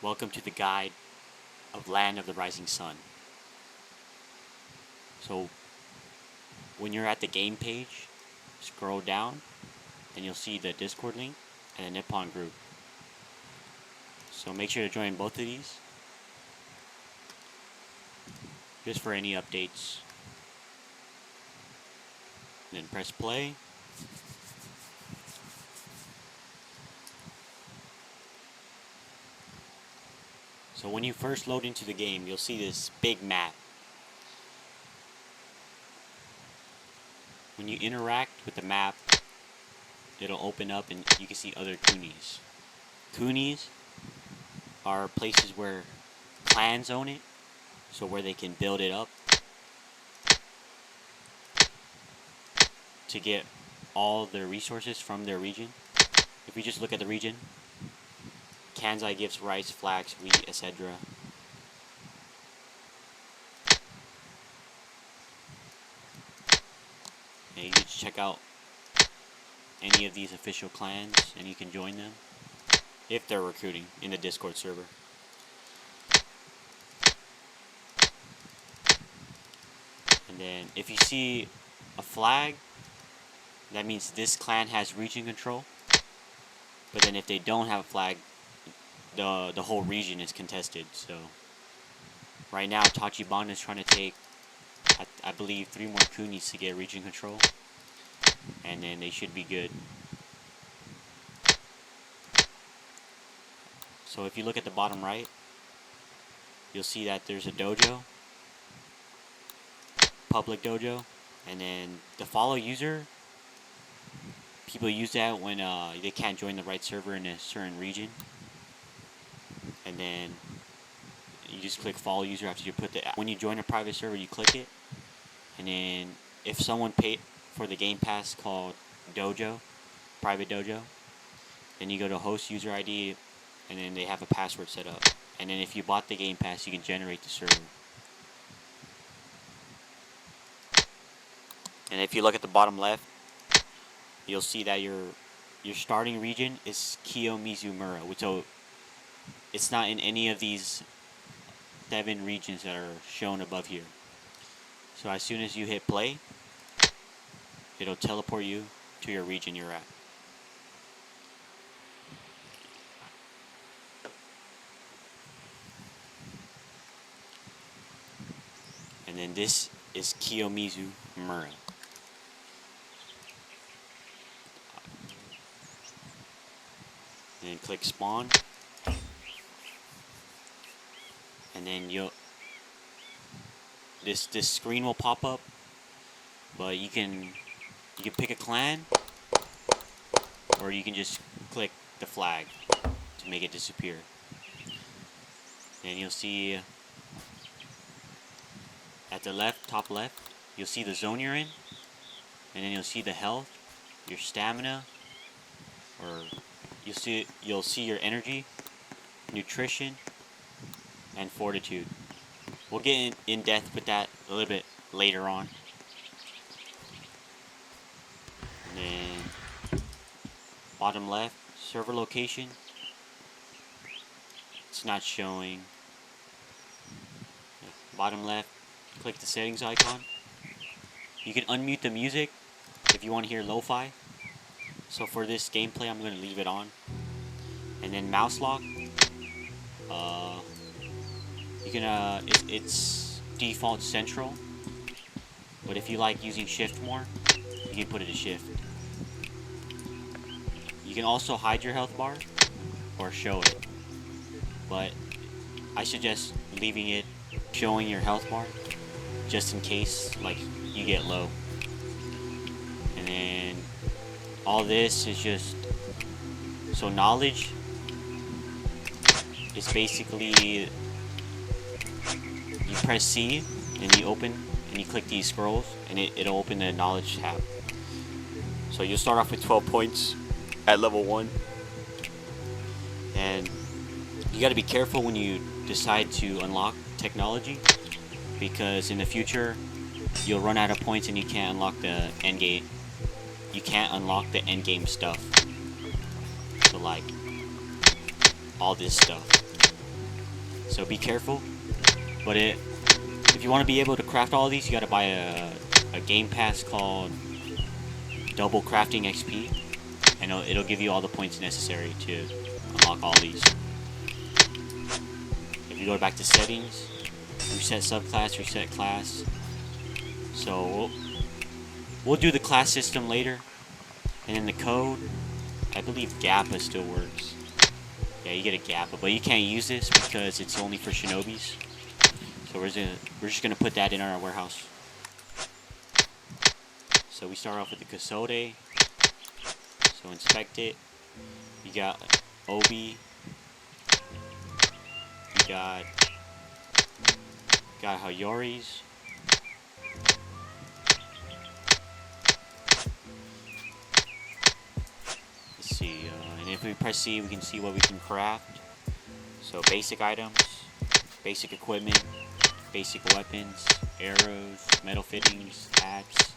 Welcome to the guide of Land of the Rising Sun. So, when you're at the game page, scroll down, and you'll see the Discord link and the Nippon group. So make sure to join both of these, just for any updates. And then press play. So when you first load into the game, you'll see this big map. When you interact with the map, it'll open up and you can see other kunis. Kunis are places where clans own it, so where they can build it up to get all their resources from their region. If we just look at the region, Kansai gives rice, flax, wheat, etc. And you can check out any of these official clans and you can join them if they're recruiting in the Discord server. And then if you see a flag, that means this clan has region control. But then if they don't have a flag, the whole region is contested. So right now Tachibana is trying to take I believe 3 more kunis to get region control, and then they should be good. So if you look at the bottom right, you'll see that there's a dojo, public dojo, and then the follow user, people use that when they can't join the right server in a certain region. And then you just click follow user after you put when you join a private server, you click it. And then if someone paid for the game pass called dojo, private dojo, then you go to host user ID and then they have a password set up. And then if you bought the game pass, you can generate the server. And if you look at the bottom left, you'll see that your starting region is Kiyomizu Mura, so it's not in any of these 7 regions that are shown above here. So as soon as you hit play, it'll teleport you to your region you're at. And then this is Kiyomizu Mura. And then click spawn. And then this screen will pop up, but you can pick a clan, or you can just click the flag to make it disappear. And you'll see at the left, top left, you'll see the zone you're in, and then you'll see the health, your stamina, or you'll see your energy, nutrition, and fortitude. We'll get in depth with that a little bit later on. And then bottom left, server location. It's not showing. Bottom left, click the settings icon. You can unmute the music if you want to hear lo-fi. So for this gameplay, I'm going to leave it on. And then mouse lock. You can it's default central, but if you like using shift more, you can put it to shift. You can also hide your health bar or show it, but I suggest leaving it showing your health bar just in case like you get low. And then all this is just so knowledge is basically you press C and you open and you click these scrolls and it'll open the knowledge tab. So you'll start off with 12 points at level 1, and you got to be careful when you decide to unlock technology, because in the future you'll run out of points and you can't unlock the end game. You can't unlock the end game stuff. So like all this stuff. so be careful. But if you want to be able to craft all of these, you got to buy a game pass called Double Crafting XP, and it'll give you all the points necessary to unlock all these. If you go back to settings, reset subclass, reset class. So we'll do the class system later, and then the code. I believe Gappa still works. Yeah, you get a Gappa, but you can't use this because it's only for Shinobis. So we're just gonna put that in our warehouse. So we start off with the Kasode. So inspect it. You got Obi. You got Hayori's. Let's see. And if we press C, we can see what we can craft. So basic items, basic equipment, basic weapons, arrows, metal fittings, hats,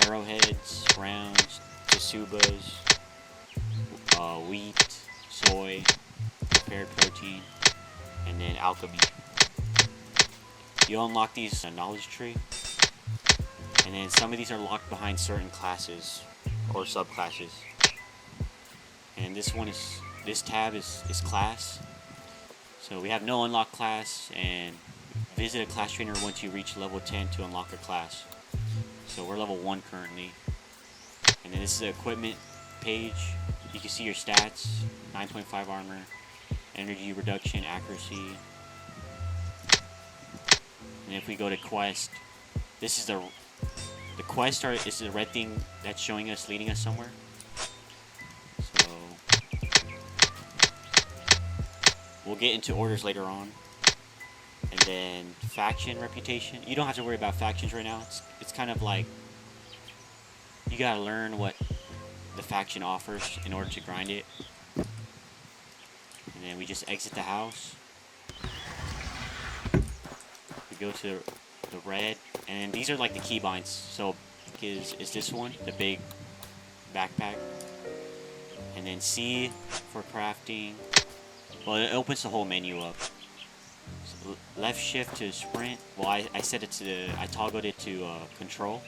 arrowheads, rounds, Tsubas, wheat, soy, prepared protein, and then alchemy. You unlock these knowledge tree, and then some of these are locked behind certain classes or subclasses. And this tab is class. So we have no unlock class, and visit a class trainer once you reach level 10 to unlock a class. So we're level 1 currently. And then this is the equipment page. You can see your stats, 9.5 armor, energy reduction, accuracy. And if we go to quest, this is the quest is the red thing that's showing us, leading us somewhere. So we'll get into orders later on. And then faction reputation. You don't have to worry about factions right now. It's kind of like you gotta learn what the faction offers in order to grind it. And then we just exit the house. We go to the red, and these are like the keybinds. So is this one, the big backpack, and then C for crafting. Well, it opens the whole menu up. So left shift to sprint. Well, I set it to I toggled it to control,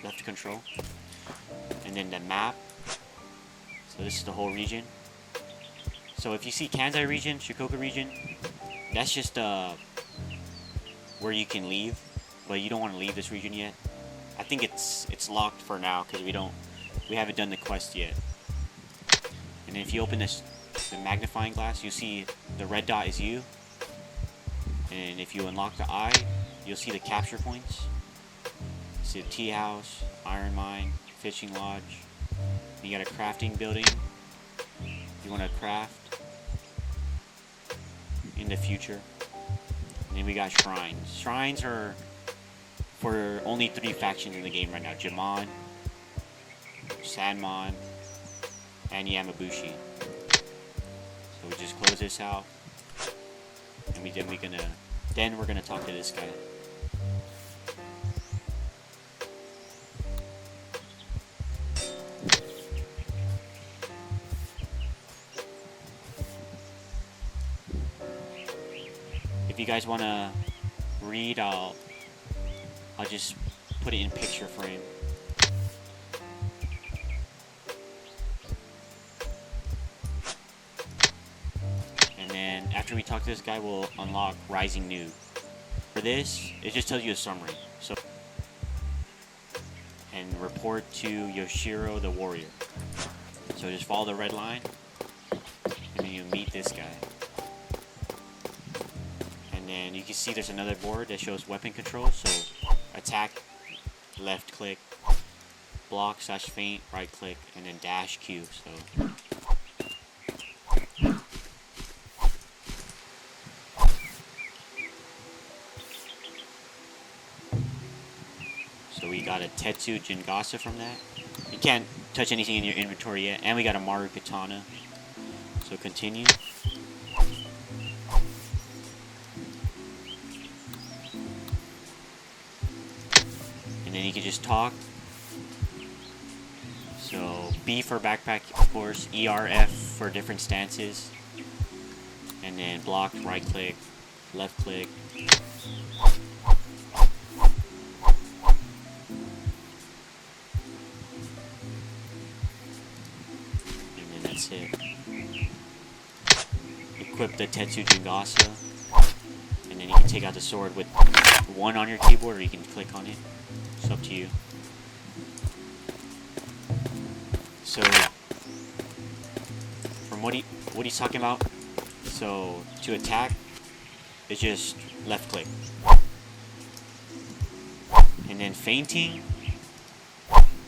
left control, and then the map. So this is the whole region. So if you see Kansai region, Shikoku region, that's just where you can leave, but you don't want to leave this region yet. I think it's locked for now because we haven't done the quest yet. And if you open the magnifying glass, you'll see the red dot is you. And if you unlock the eye, you'll see the capture points. See the tea house, iron mine, fishing lodge. And you got a crafting building. You want to craft in the future. And then we got shrines. Shrines are for only 3 factions in the game right now: Jamon, Sanmon, and Yamabushi. So we just close this out, and then we're gonna talk to this guy. If you guys wanna read, I'll just put it in picture frame. And then after we talk to this guy, we'll unlock Rising Noob. For this, it just tells you a summary. So, and report to Yoshiro the warrior. So just follow the red line, and then you meet this guy. And then you can see there's another board that shows weapon control. So attack, left click, block / feint, right click, and then dash Q. So we got a Tetsu Jingasa from that. You can't touch anything in your inventory yet. And we got a Maru Katana. So continue. And then you can just talk. So B for backpack, of course. ERF for different stances. And then block, right click, left click. And then that's it. Equip the Tetsu Jingasa. And then you can take out the sword with 1 on your keyboard, or you can click on it. It's up to you. So, from what he's talking about, so to attack, it's just left click. And then feinting,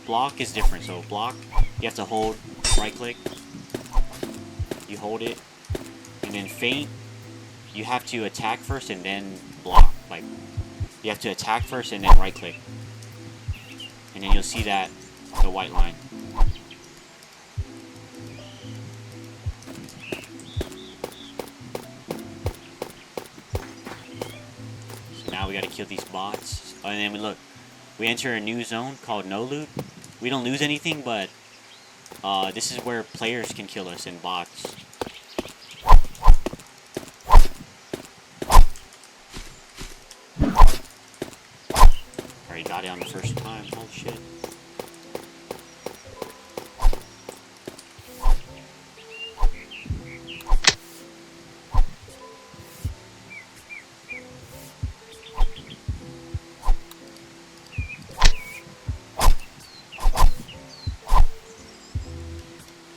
block is different. So block, you have to hold right click. You hold it. And then feint, you have to attack first and then block. Like, you have to attack first and then right click. And then you'll see that, the white line. So now we gotta kill these bots. Oh, and then we enter a new zone called no loot. We don't lose anything, but this is where players can kill us and bots. Already got it on the first time. Holy shit.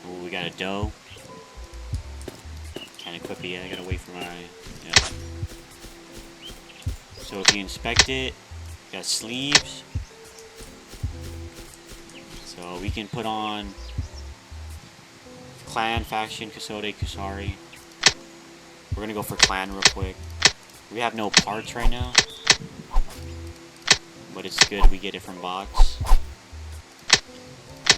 Oh, we got a dough. Can't equip it yet. I gotta wait for my... Yeah. So if you inspect it, got sleeves. So we can put on clan, faction, Kasode, Kusari. We're gonna go for clan real quick. We have no parts right now, but it's good we get it from bots.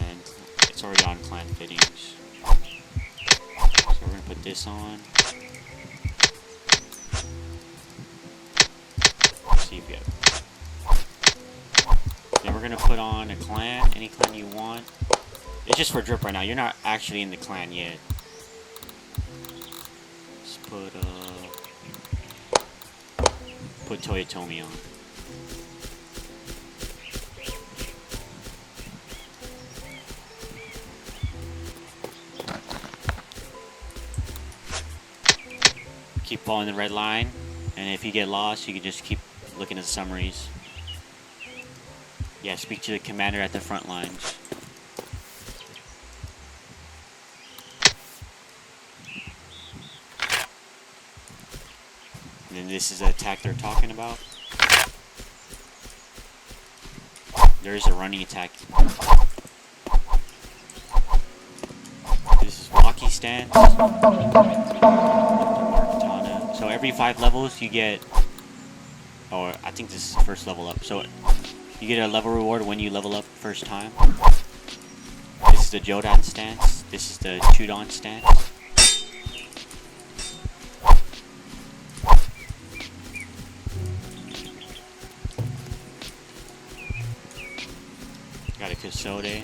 And it's already on clan fittings. So we're gonna put this on. Let's see if we have. Then we're gonna put on a clan, any clan you want. It's just for drip right now. You're not actually in the clan yet. Let's put Toyotomi on. Keep following the red line, and if you get lost, you can just keep looking at the summaries. Yeah, speak to the commander at the front lines. And then this is the attack they're talking about. There is a running attack. This is walkie stance. Katana. So every 5 levels you get, or I think this is the first level up. So you get a level reward when you level up first time. This is the Jodan stance. This is the Chudon stance. Got a Kasode.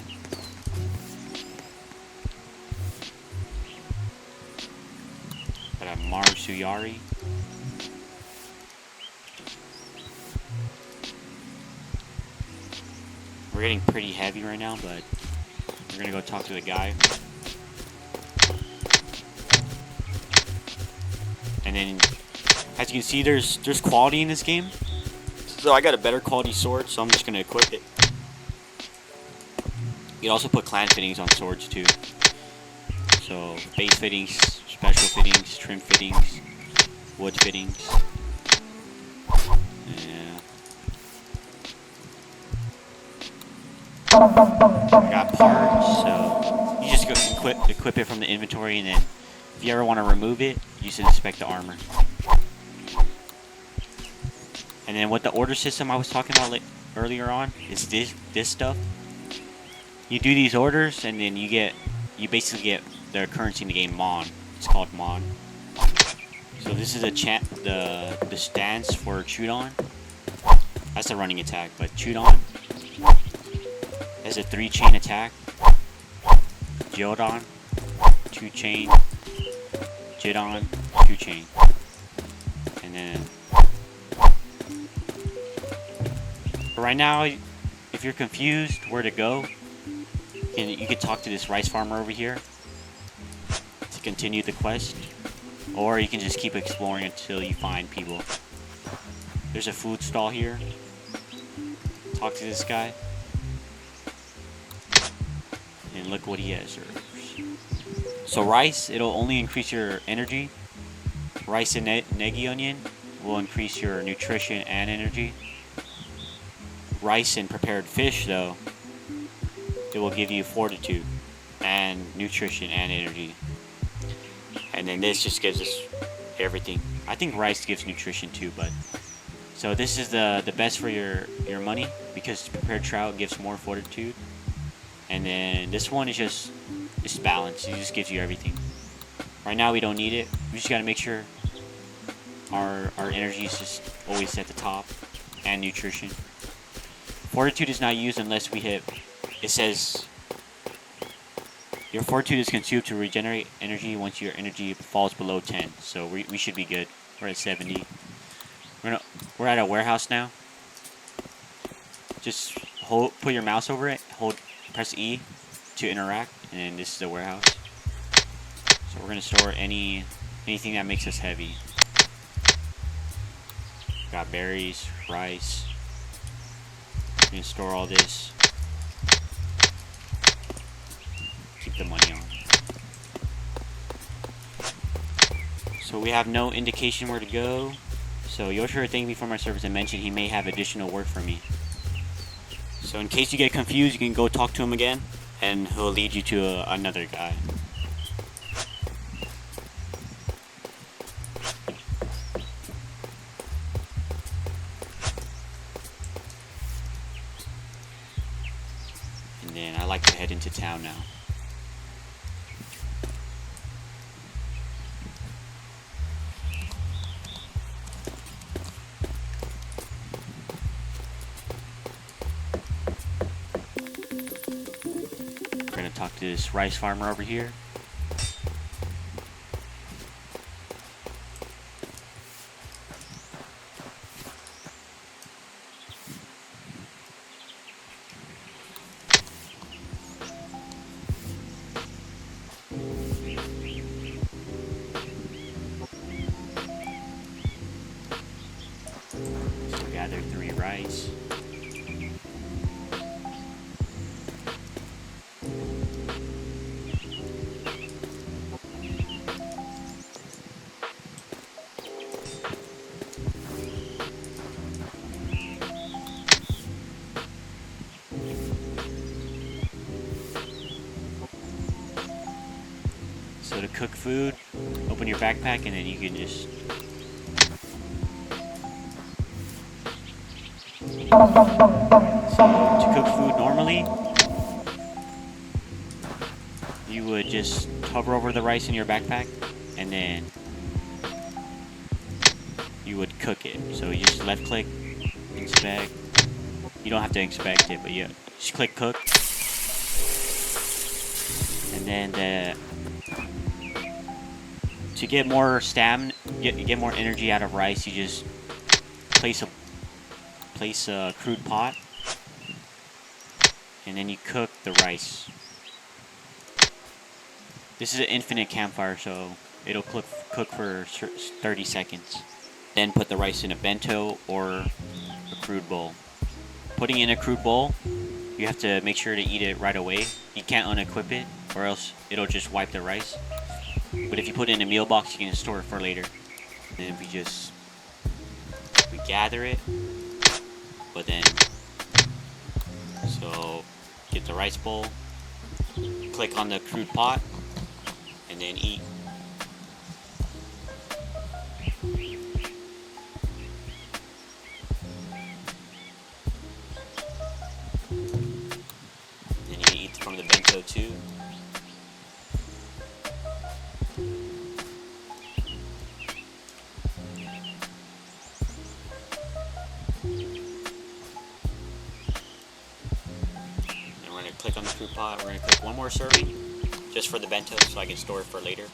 Got a Marsuyari. We're getting pretty heavy right now, but we're gonna go talk to the guy. And then, as you can see, there's quality in this game. So I got a better quality sword, so I'm just gonna equip it. You can also put clan fittings on swords too. So base fittings, special fittings, trim fittings, wood fittings. Yeah. I got parts, so you just go equip it from the inventory, and then if you ever want to remove it, you just inspect the armor. And then what the order system I was talking about earlier on is this stuff. You do these orders, and then you basically get the currency in the game, Mon. It's called Mon. So this is the stance for Chudon. That's the running attack, but Chudon has a 3-chain attack. Jodan, 2-chain. Jidon, 2-chain. And then but right now, if you're confused where to go, you can talk to this rice farmer over here to continue the quest, or you can just keep exploring until you find people. There's a food stall here. Talk to this guy, and look what he has. So rice, it'll only increase your energy. Rice and negi onion will increase your nutrition and energy. Rice and prepared fish, though, it will give you fortitude and nutrition and energy. And then this just gives us everything. I think rice gives nutrition too, but so this is the best for your money, because prepared trout gives more fortitude. And then this one is just balanced. It just gives you everything. Right now we don't need it. We just gotta make sure our energy is just always at the top, and nutrition. Fortitude is not used unless we hit. It says your fortitude is consumed to regenerate energy once your energy falls below 10. So we should be good. We're at 70. We're at a warehouse now. Just put your mouse over it. Press E to interact, and then this is the warehouse. So we're gonna store anything that makes us heavy. Got berries, rice. We're gonna store all this. Keep the money on. So we have no indication where to go. So Yoshiro thanked me for my service and mentioned he may have additional work for me. So in case you get confused, you can go talk to him again, and he'll lead you to another guy. And then I like to head into town now. Talk to this rice farmer over here. So gather 3 rice. So to cook food, open your backpack, and then you can just to cook food normally, you would just hover over the rice in your backpack, and then you would cook it. So you just left click, inspect. You don't have to inspect it, but yeah, just click cook, and then to get more stamina, get more energy out of rice, you just place a crude pot, and then you cook the rice. This is an infinite campfire, so it'll cook for 30 seconds. Then put the rice in a bento or a crude bowl. Putting in a crude bowl, you have to make sure to eat it right away. You can't unequip it, or else it'll just wipe the rice. But if you put it in a meal box, you can store it for later. Then we gather it, but then, so get the rice bowl, click on the crude pot, and then eat. Then you can eat from the bento too. Click on the crude pot. We're going to click one more serving just for the bento so I can store it for later.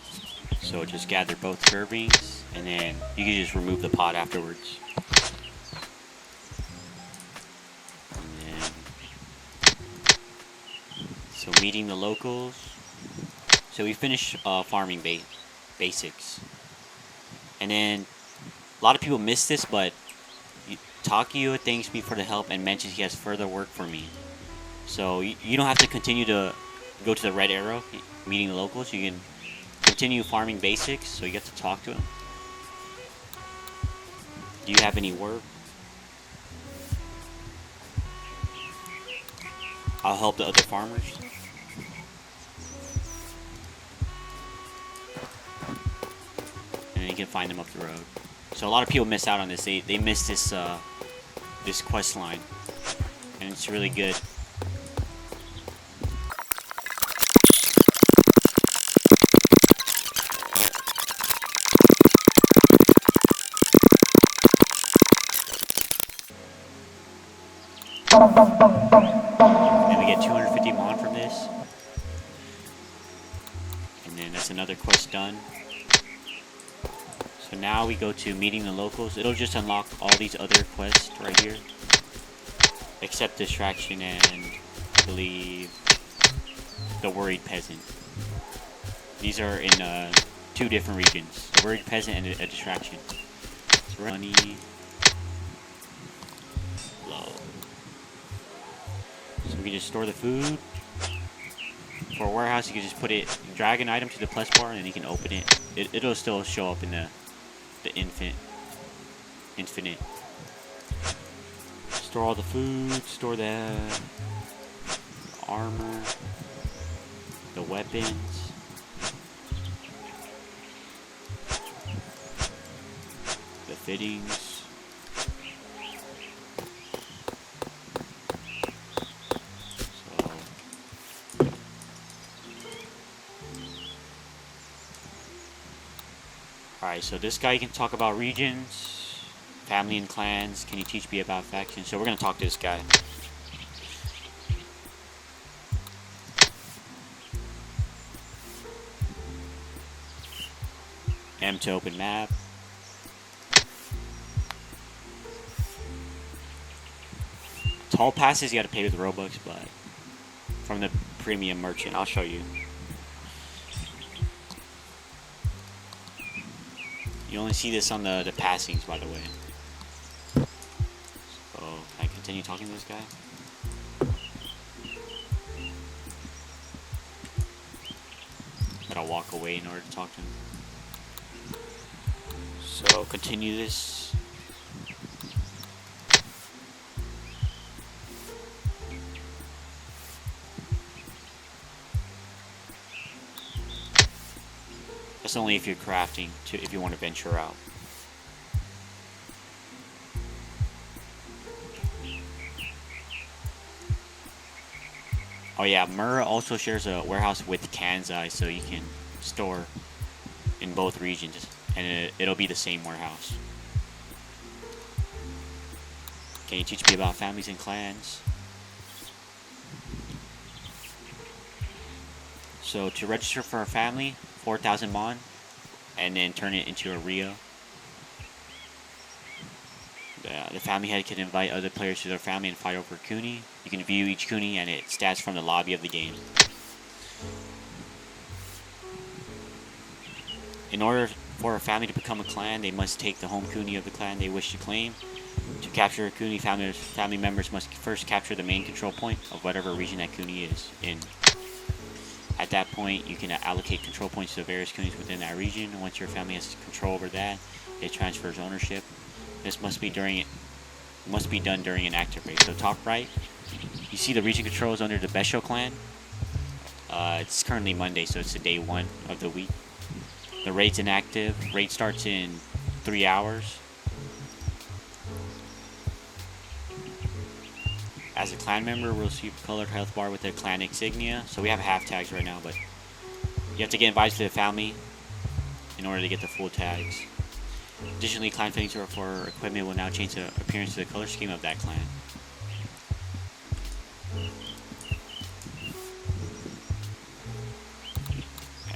So just gather both servings, and then you can just remove the pot afterwards. And then, so meeting the locals. So we finished farming basics. And then a lot of people miss this, but Takio thanks me for the help and mentions he has further work for me. So you don't have to continue to go to the red arrow, meeting the locals. You can continue farming basics, so you get to talk to him. Do you have any work? I'll help the other farmers. And you can find them up the road. So a lot of people miss out on this. They miss this this quest line, and it's really good. And we get 250 mon from this. And then that's another quest done. So now we go to meeting the locals. It'll just unlock all these other quests right here. Except distraction and, I believe, the worried peasant. These are in 2 different regions. The worried peasant and a distraction. So money. Low. So we can just store the food. For a warehouse, you can just put it, drag an item to the plus bar, and then you can open it. It'll still show up in the infinite. Store all the food, store the armor, the weapons. The fittings. Alright, so this guy can talk about regions, family and clans. Can you teach me about factions? So we're going to talk to this guy. M to open map. Tall passes you got to pay with Robux, but from the premium merchant, I'll show you. You only see this on the passings, by the way. So, can I continue talking to this guy? Gotta walk away in order to talk to him. So, continue this. That's only if you're crafting, if you want to venture out. Oh yeah, Mura also shares a warehouse with Kansai, so you can store in both regions, and it'll be the same warehouse. Can you teach me about families and clans? So to register for a family, 4,000 mon, and then turn it into a Rio. The family head can invite other players to their family and fight over Kuni. You can view each Kuni and its stats from the lobby of the game. In order for a family to become a clan, they must take the home Kuni of the clan they wish to claim. To capture a Kuni, family members must first capture the main control point of whatever region that Kuni is in. At that point, you can allocate control points to various Kunis within that region. Once your family has control over that, it transfers ownership. This must be done during an active raid. So top right, you see the region controls under the Besho clan. It's currently Monday, so it's the day 1 of the week. The raid's inactive. Raid starts in 3 hours. As a clan member, we'll receive a colored health bar with the clan insignia. So we have half tags right now, but you have to get invited to the family in order to get the full tags. Additionally, clan fittings for equipment will now change the appearance to the color scheme of that clan.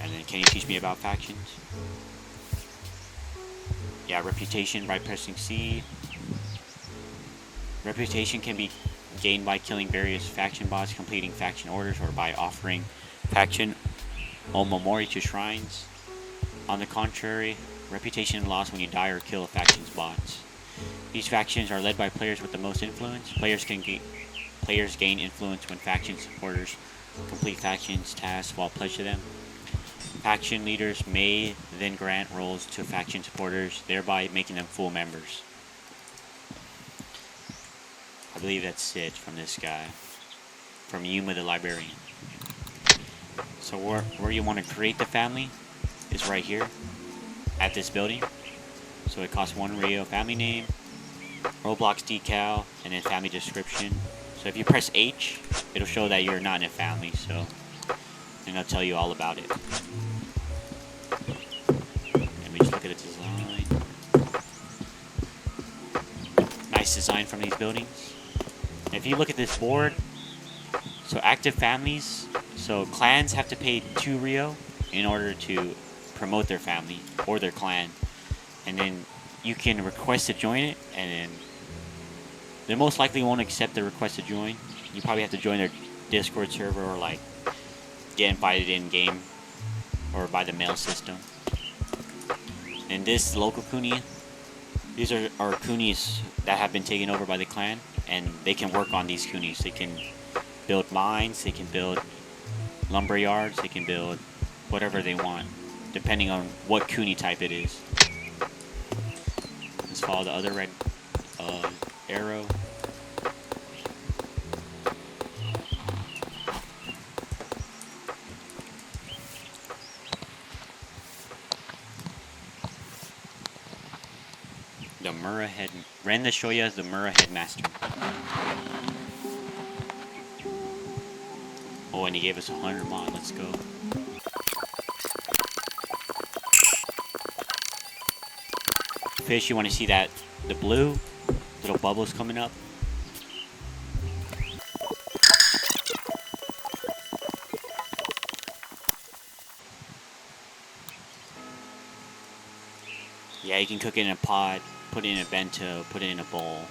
And then Can you teach me about factions? Yeah, reputation by pressing C. Reputation can be gained by killing various faction bots, completing faction orders, or by offering faction omamori to shrines. On the contrary, reputation lost when you die or kill a faction's bots. These factions are led by players with the most influence. Players gain influence when faction supporters complete factions tasks while pledged to them. Faction leaders may then grant roles to faction supporters, thereby making them full members. I believe that's it from this guy. From Yuuma the Librarian. So where you want to create the family is right here at this building. So it costs 1 Rio. Family name, Roblox decal, and then family description. So if you press H, it'll show that you're not in a family. So and I'll tell you all about it. Let me just look at the design. Nice design from these buildings. If you look at this board, so active families, so clans have to pay 2 Rio in order to promote their family or their clan. And then you can request to join it, and then they most likely won't accept the request to join. You probably have to join their Discord server or like get invited in game or by the mail system. And this local kuni, these are kunis that have been taken over by the clan, and they can work on these kunis. They can build mines, they can build lumber yards, they can build whatever they want, depending on what kuni type it is. Let's follow the other red arrow. The Mura ran the Shoya as the Mura Headmaster. Oh, and he gave us 100 mod. Let's go. Fish, you want to see that? The blue little bubbles coming up. Yeah, you can cook it in a pot, put it in a bento, put it in a bowl.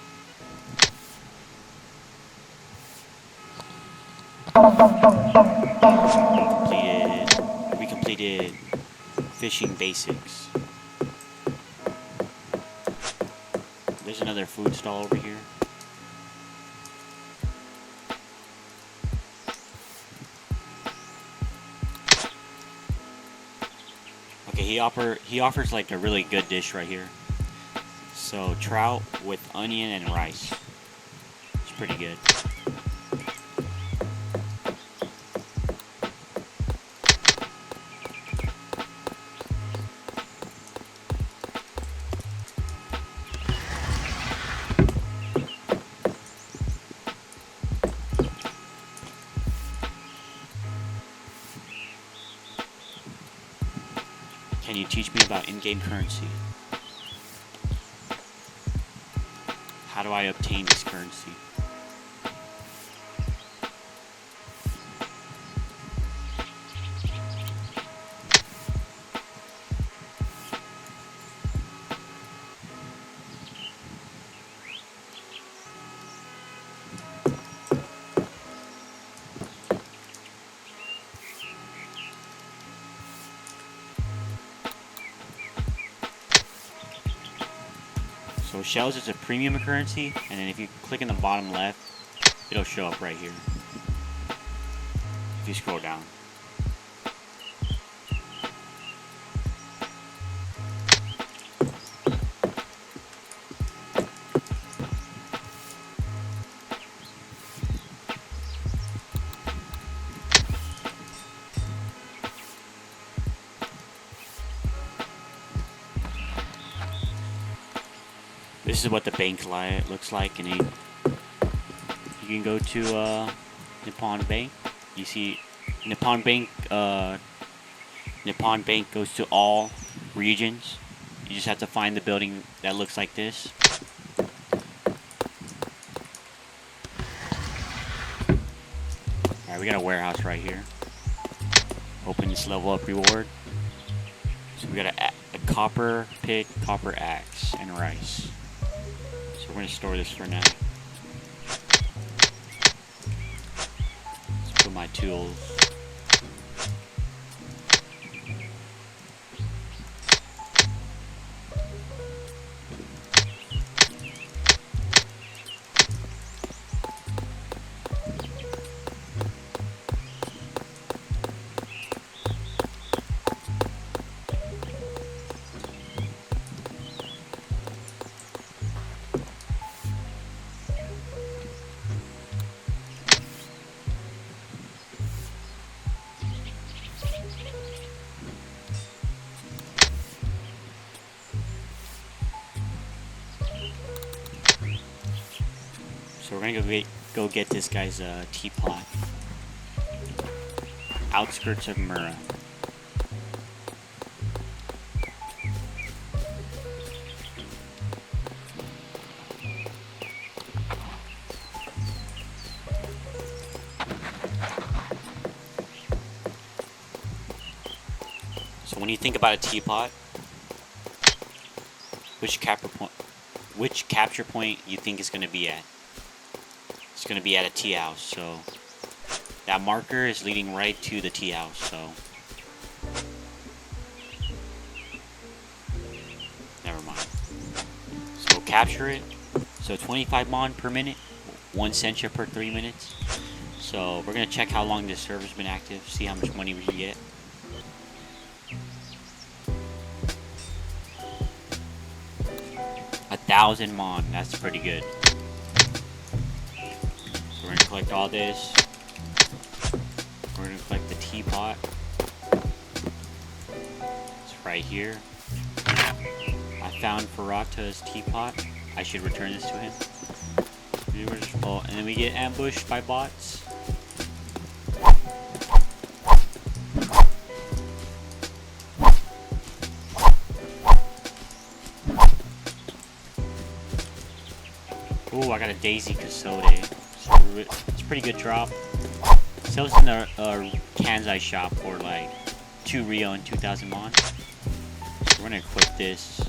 We completed fishing basics. There's another food stall over here. Okay, he offers like a really good dish right here. So trout with onion and rice. It's pretty good. Can you teach me about in-game currency? How do I obtain this currency? So shells is a premium currency, and then if you click in the bottom left, it'll show up right here. If you scroll down. This is what the bank looks like, and you can go to Nippon Bank. You see Nippon Bank. Nippon Bank goes to all regions. You just have to find the building that looks like this. Alright, we got a warehouse right here. Open this level up reward. So we got a copper pick, copper axe, and rice. So we're gonna store this for now. Let's put my tools. So we're gonna go get this guy's teapot. Outskirts of Mura. So when you think about a teapot, which capture point you think is gonna be at? It's going to be at a tea house, so that marker is leading right to the tea house, so never mind. So we'll capture it. So 25 mon per minute, 1 sencha per 3 minutes. So we're going to check how long this server's been active, see how much money we can get. A 1,000 mon, that's pretty good. We're going to collect all this. We're going to collect the teapot. It's right here. I found Furata's teapot. I should return this to him. And then we get ambushed by bots. Ooh, I got a daisy casode. It's a pretty good drop. Sells in the Kansai shop for like 2 Rio and 2,000 mon. So we're gonna equip this,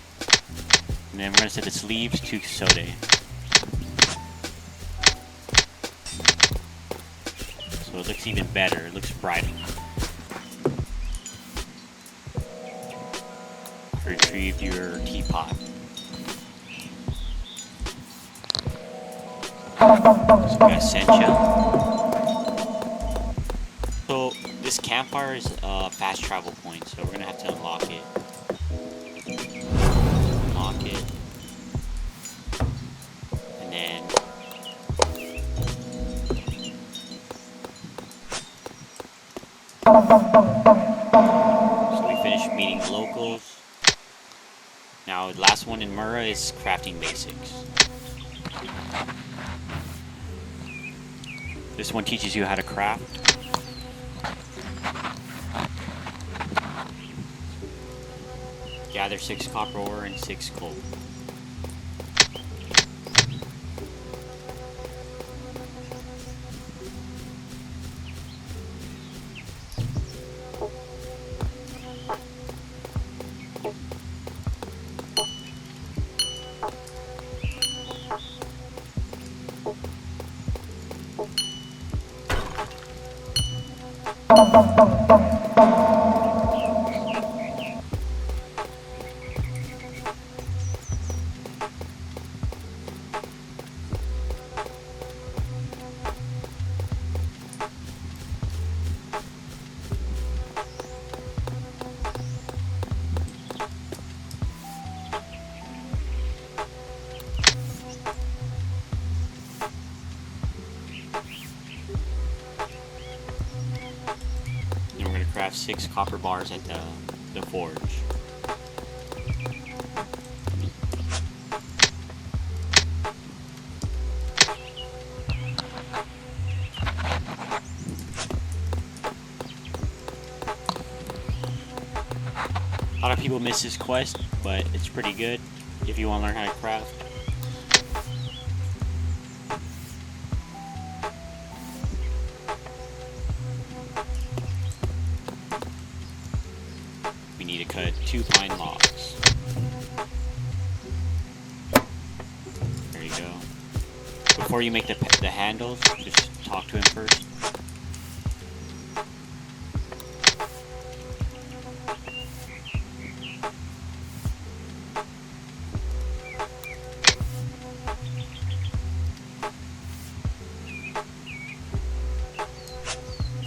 and then we're gonna set the sleeves to Sode. So it looks even better. It looks brighter. Retrieve your teapot. So we got sencha. So this campfire is a fast travel point, so we're gonna have to unlock it. Unlock it. And then so we finished meeting locals. Now the last one in Mura is crafting basics. This one teaches you how to craft. Gather 6 copper ore and 6 coal. And we're going to craft 6 copper bars at the forge. A lot of people miss this quest, but it's pretty good if you want to learn how to craft. We need to cut 2 2 pine logs. There you go. Before you make the handles, just talk to him first.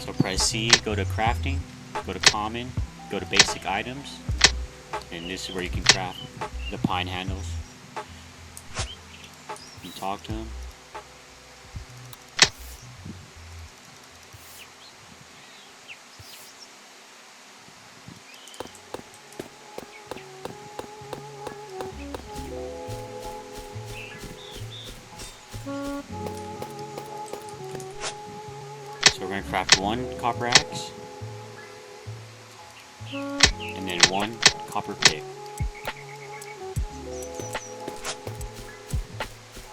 So press C, go to crafting, go to common, go to basic items, and this is where you can craft the pine handles. You talk to him. So we're going to craft 1 copper axe, and then 1 copper pick.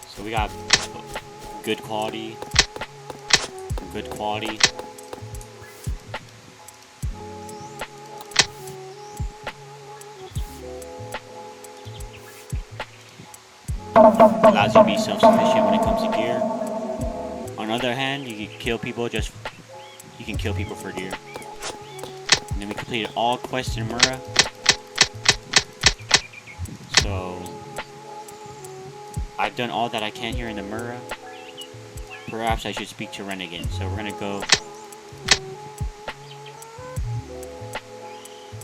So we got good quality, good quality. Allows you to be self-sufficient when it comes to gear. On the other hand, you can kill people for gear. And then we completed all quests in Mura. So I've done all that I can here in the Mura. Perhaps I should speak to Ren again. So we're gonna go.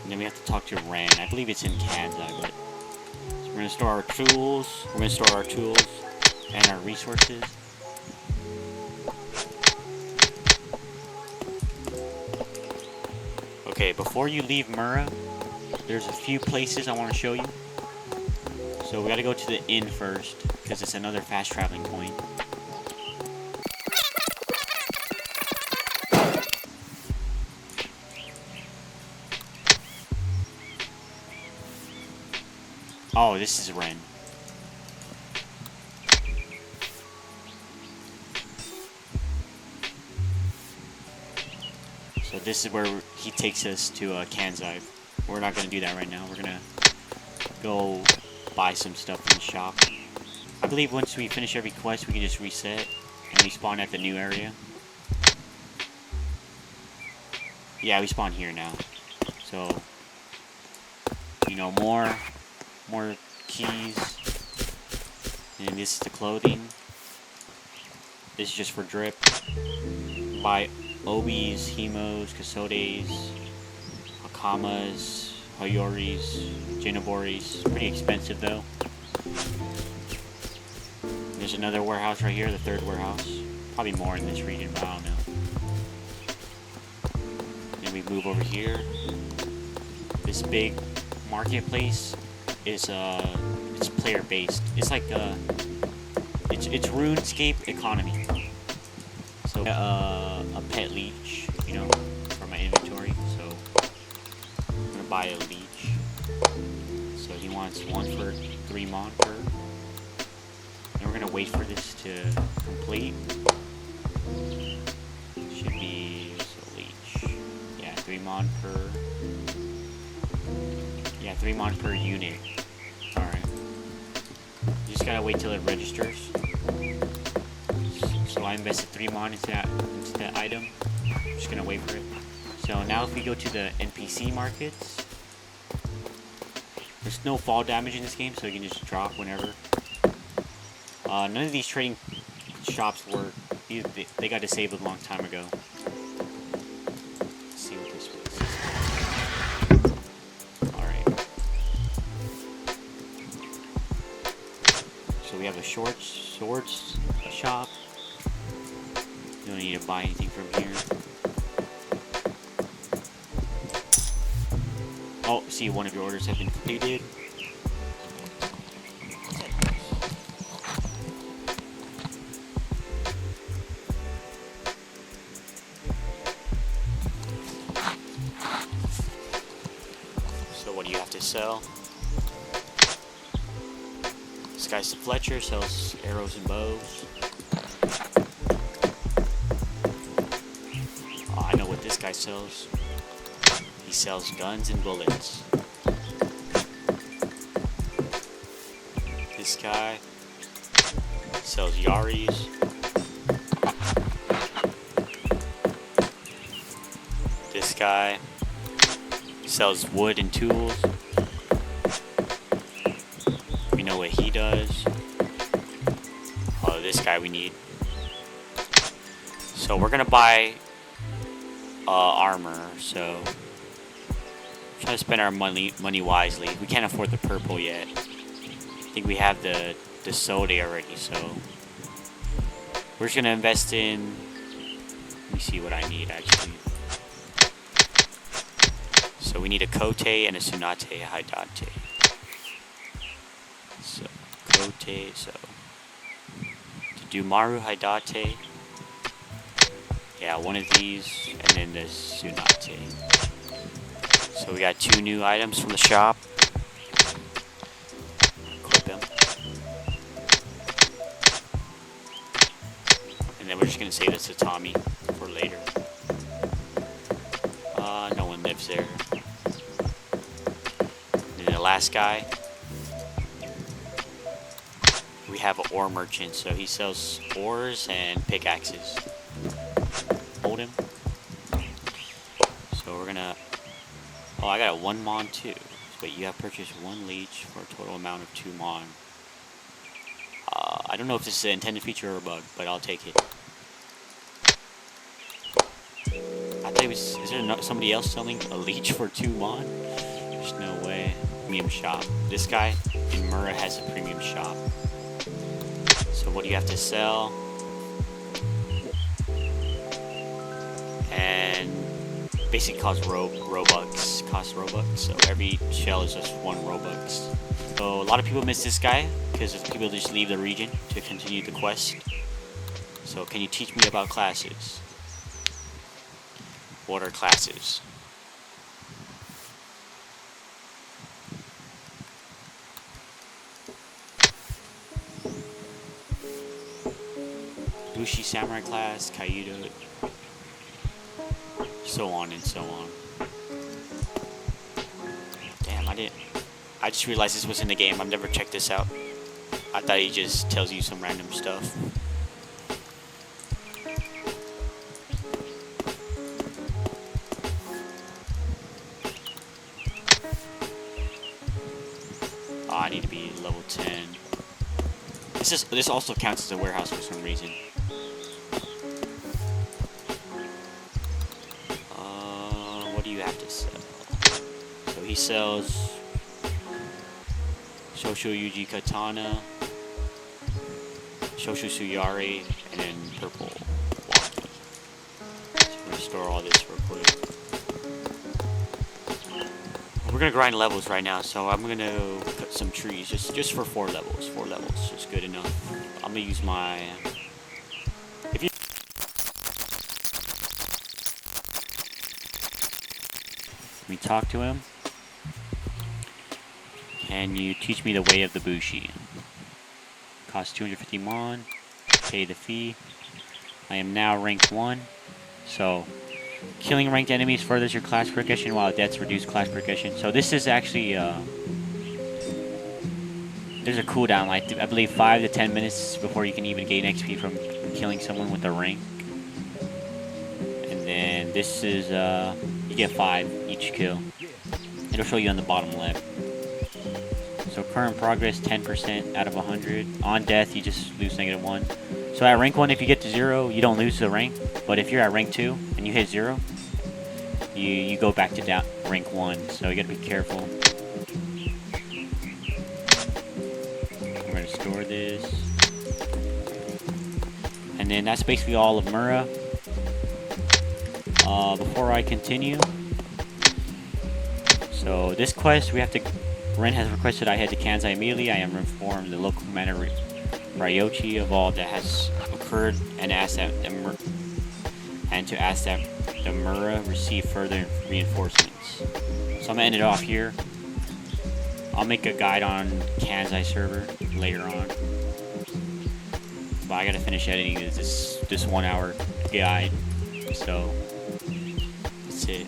And then we have to talk to Ren. I believe it's in Kansai, but so we're gonna store our tools. We're gonna store our tools and our resources. Okay, before you leave Mura, there's a few places I want to show you. So we gotta go to the inn first, because it's another fast traveling point. Oh, this is Ren. So this is where he takes us to Kansai. We're not going to do that right now. We're going to go buy some stuff from the shop. I believe once we finish every quest, we can just reset and we spawn at the new area. Yeah, we spawn here now. So, you know, more keys. And this is the clothing. This is just for drip. Buy Obis, Himos, Kasodes, Hakamas, Hoyoris, Jinoboris. Pretty expensive though. There's another warehouse right here, the 3rd warehouse. Probably more in this region, but I don't know. Then we move over here. This big marketplace is it's player based. It's like it's RuneScape economy. So a pet leech, you know, for my inventory. So I'm gonna buy a leech. So he wants 1 for 3 mon per. And we're gonna wait for this to complete. Should be so leech. Yeah, 3 mon per. Yeah, 3 mon per unit. All right. You just gotta wait till it registers. So I invested 3 mon into that item. I'm just gonna wait for it. So now if we go to the NPC markets, there's no fall damage in this game, so you can just drop whenever. None of these trading shops work. They got disabled a long time ago. Let's see what this was. Alright. So we have a swords shop. You don't need to buy anything from here. Oh, see, one of your orders have been completed. So what do you have to sell? This guy's Fletcher, sells arrows and bows. Oh, I know what this guy sells. He sells guns and bullets. This guy sells Yaris. This guy sells wood and tools. We know what he does. Oh, this guy we need. So we're gonna buy armor. So try to spend our money wisely. We can't afford the purple yet. I think we have the soda already. So we're just gonna invest in. Let me see what I need actually. So we need a Kote and a Tsunade Haidate. So Kote, so to do Maru Haidate, yeah, one of these, and then the Tsunade. So we got 2 new items from the shop. Equip them. And then we're just gonna save this to Tommy for later. No one lives there. And then the last guy, we have an ore merchant, so he sells ores and pickaxes. Hold him. So we're gonna. Oh, I got a 1 mon too. But you have purchased 1 leech for a total amount of 2 mon. I don't know if this is an intended feature or a bug, but I'll take it. I thought it was. Is there somebody else selling a leech for 2 mon? There's no way. Premium shop. This guy in Mura has a premium shop. So what do you have to sell? And basically costs Robux. Costs Robux. So every shell is just 1 Robux. So a lot of people miss this guy because people just leave the region to continue the quest. So can you teach me about classes? What are classes? Bushi Samurai class, Kaido, so on and so on. Damn, I just realized this was in the game. I've never checked this out. I thought he just tells you some random stuff. Oh, I need to be level 10. This also counts as a warehouse for some reason. What do you have to sell? So he sells Shoshu Yuji Katana, Shoshu Suyari, and then purple walkie. So we're gonna store all this real quick. We're gonna grind levels right now, so I'm gonna cut some trees just for 4 levels. 4 levels, just good enough. I'm gonna use my. If you. Let me talk to him. Can you teach me the way of the Bushi? Costs 250 mon. Pay the fee. I am now rank 1. So, killing ranked enemies furthers your class progression while deaths reduce class progression. So this is actually, there's a cooldown, like I believe 5 to 10 minutes before you can even gain XP from killing someone with a rank. And then this is, you get 5 each kill. It'll show you on the bottom left. So current progress 10% out of 100. On death you just lose -1. So at rank 1 if you get to 0 you don't lose the rank. But if you're at rank 2 and you hit 0, you go back to rank 1. So you gotta be careful. We're gonna store this. And then that's basically all of Mura. Before I continue, so this quest we have to. Ren has requested I head to Kansai immediately. I am informed the local commander Ryochi of all that has occurred and asked that the Mura receive further reinforcements. So I'm gonna end it off here. I'll make a guide on Kansai server later on. But I gotta finish editing this 1 hour guide. So that's it.